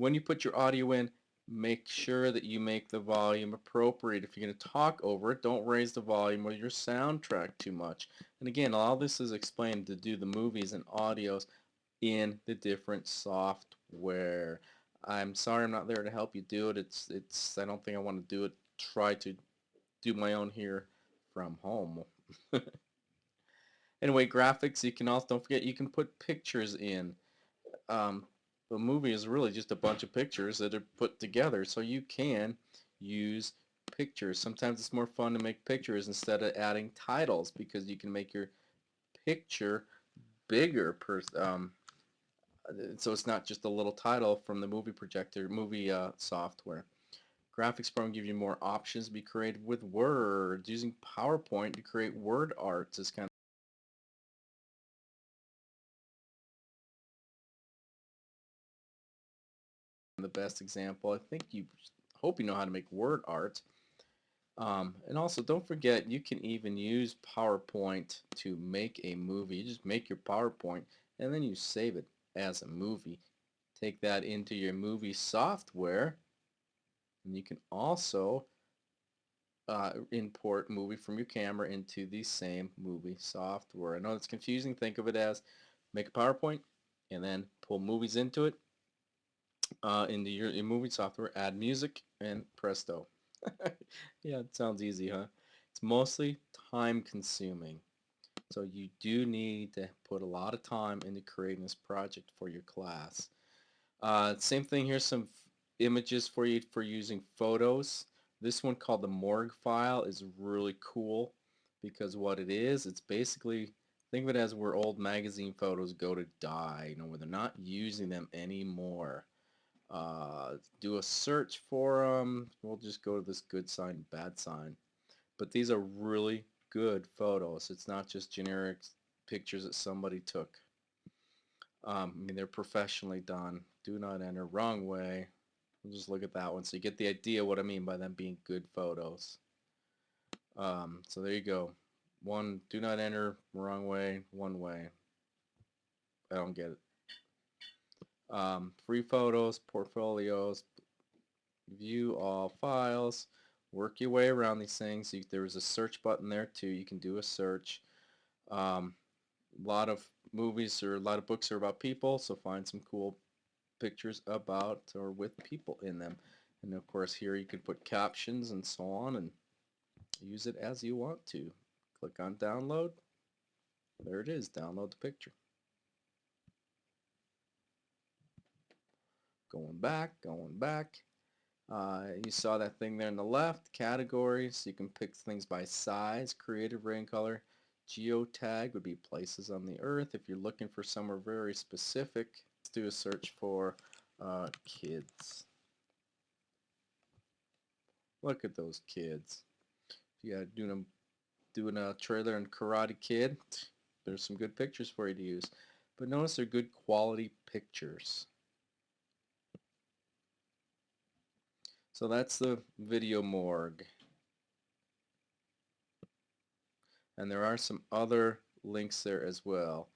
when you put your audio in, make sure that you make the volume appropriate. If you're going to talk over it, don't raise the volume or your soundtrack too much. And again, all this is explained to do the movies and audios in the different software. I'm sorry I'm not there to help you do it. It's I don't think I want to do it. Try to do my own here from home. Anyway, graphics, you can also, don't forget, you can put pictures in. Um, the movie is really just a bunch of pictures that are put together, so you can use pictures. Sometimes it's more fun to make pictures instead of adding titles because you can make your picture bigger so it's not just a little title from the movie projector, movie software. Graphics program give you more options to be creative with words. Using PowerPoint to create word arts is kind of the best example. I think you hope you know how to make word art. And also, don't forget, you can even use PowerPoint to make a movie. You just make your PowerPoint and then you save it as a movie. Take that into your movie software, and you can also import movie from your camera into the same movie software. I know it's confusing. Think of it as make a PowerPoint and then pull movies into it, into your movie software, add music, and presto. Yeah, it sounds easy, huh? It's mostly time consuming. So you do need to put a lot of time into creating this project for your class. Same thing, here's some images for you for using photos. This one called the morgue file is really cool because what it is, it's basically, think of it as where old magazine photos go to die, where they're not using them anymore. Do a search for them. We'll just go to this good sign, bad sign. But these are really good photos. It's not just generic pictures that somebody took. I mean, they're professionally done. Do not enter, wrong way. We'll just look at that one so you get the idea what I mean by them being good photos. So there you go. One, do not enter, wrong way, one way. I don't get it. Free photos, portfolios, view all files, work your way around these things. There is a search button there too. You can do a search. A lot of movies or a lot of books are about people, so find some cool pictures about or with people in them. And of course here you can put captions and so on and use it as you want to. Click on download. There it is. Download the picture. Going back, going back. You saw that thing there on the left, categories. You can pick things by size, creative, rain color. Geotag would be places on the earth. If you're looking for somewhere very specific, let's do a search for kids. Look at those kids. Yeah, doing a trailer and Karate Kid. There's some good pictures for you to use. But notice they're good quality pictures. So that's the video morgue. And there are some other links there as well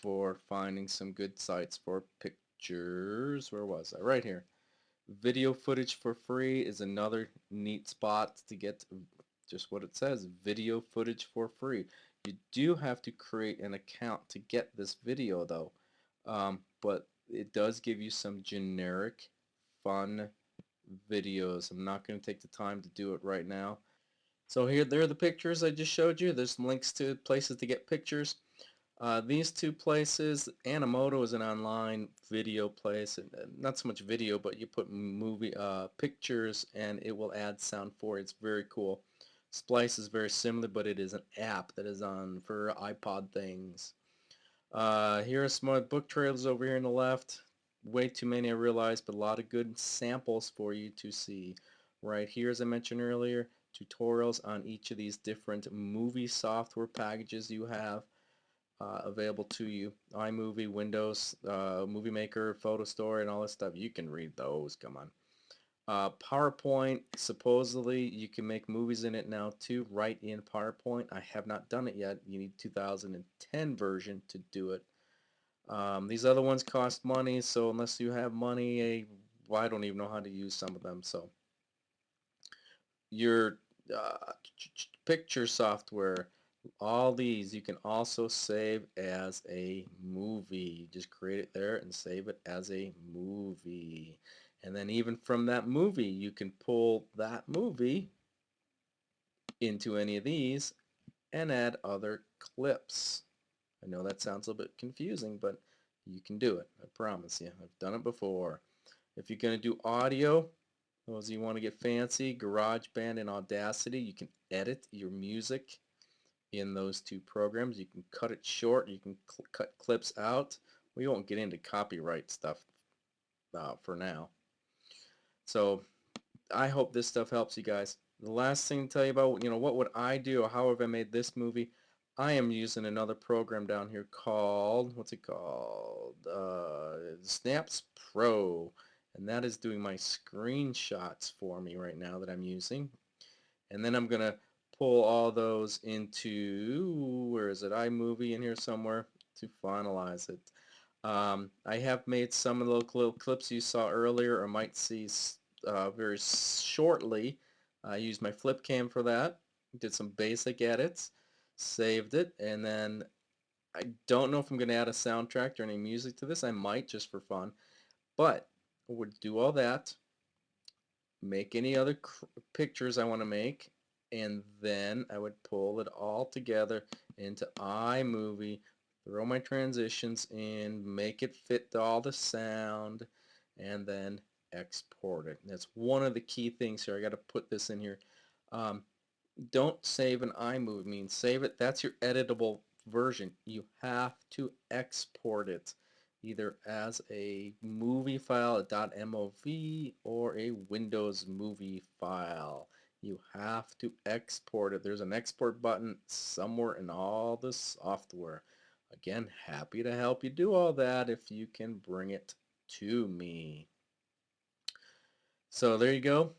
for finding some good sites for pictures. Where was I? Right here. Video footage for free is another neat spot to get just what it says, video footage for free. You do have to create an account to get this video though, but it does give you some generic fun videos. I'm not going to take the time to do it right now. So here, there are the pictures I just showed you. There's some links to places to get pictures. These two places, Animoto is an online video place, not so much video, but you put movie pictures and it will add sound for it. It's very cool. Splice is very similar, but it is an app that is on for iPod things. Here are some more book trailers over here on the left. Way too many I realize, but a lot of good samples for you to see. Right here, as I mentioned earlier, tutorials on each of these different movie software packages you have available to you. iMovie, Windows, Movie Maker, Photo Store, and all this stuff. You can read those, come on. PowerPoint, supposedly you can make movies in it now too, right in PowerPoint. I have not done it yet. You need 2010 version to do it. These other ones cost money, so unless you have money, well, I don't even know how to use some of them. So your picture software, all these you can also save as a movie. Just create it there and save it as a movie. And then even from that movie, you can pull that movie into any of these and add other clips. I know that sounds a little bit confusing, but you can do it. I promise you. I've done it before. If you're going to do audio, those of you want to get fancy, GarageBand and Audacity, you can edit your music in those two programs. You can cut it short. You can cut clips out. We won't get into copyright stuff for now. So I hope this stuff helps you guys. The last thing to tell you about, what would I do or how have I made this movie? I am using another program down here called, what's it called? Snaps Pro. And that is doing my screenshots for me right now that I'm using. And then I'm going to pull all those into, where is it, iMovie in here somewhere to finalize it. I have made some of the little clips you saw earlier or might see very shortly. I used my flip cam for that, did some basic edits, saved it, and then I don't know if I'm going to add a soundtrack or any music to this. I might just for fun, but I would do all that, make any other pictures I want to make, and then I would pull it all together into iMovie, throw my transitions in, make it fit to all the sound, and then export it. That's one of the key things here. I got to put this in here. Don't save an iMovie. I mean, save it. That's your editable version. You have to export it either as a movie file, a .mov, or a Windows movie file. You have to export it. There's an export button somewhere in all the software. Again, happy to help you do all that if you can bring it to me. So there you go.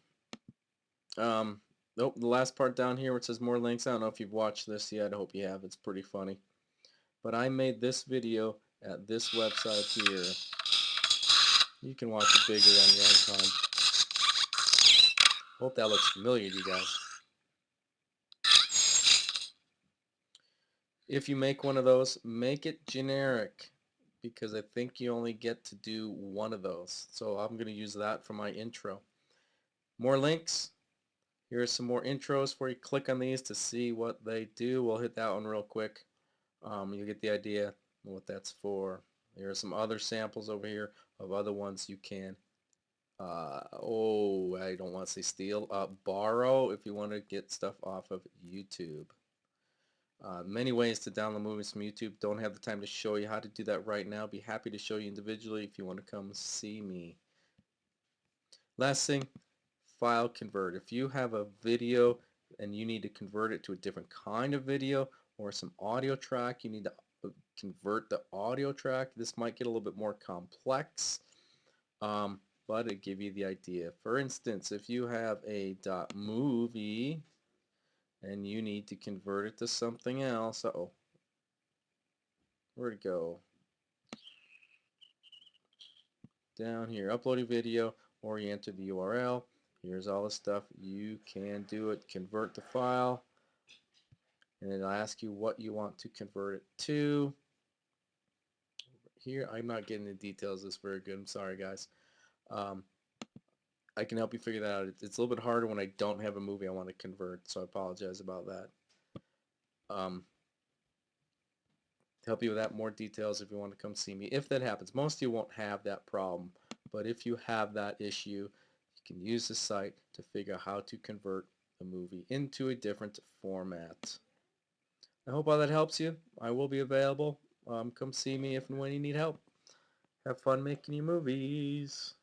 Nope, the last part down here where it says more links, I don't know if you've watched this yet. I hope you have. It's pretty funny. But I made this video at this website here. You can watch it bigger on your own time. Hope that looks familiar to you guys. If you make one of those, make it generic because I think you only get to do one of those. So I'm going to use that for my intro. More links. Here are some more intros for you. Click on these to see what they do. We'll hit that one real quick. You get the idea what that's for. There are some other samples over here of other ones you can I don't want to say steal, borrow if you want to get stuff off of YouTube. Many ways to download movies from YouTube. Don't have the time to show you how to do that right now. Be happy to show you individually if you want to come see me. Last thing, file convert. If you have a video and you need to convert it to a different kind of video or some audio track, you need to convert the audio track. This might get a little bit more complex, but it give you the idea. For instance, if you have a .movie and you need to convert it to something else, where'd it go? Down here, upload a video, or you enter the URL. Here's all the stuff you can do it. Convert the file, and it'll ask you what you want to convert it to. Here, I'm not getting the details of this very good. I'm sorry, guys. I can help you figure that out. It's a little bit harder when I don't have a movie I want to convert, so I apologize about that. To help you with that, more details if you want to come see me. If that happens, most of you won't have that problem, but if you have that issue, you can use the site to figure out how to convert the movie into a different format. I hope all that helps you. I will be available. Come see me if and when you need help. Have fun making your movies.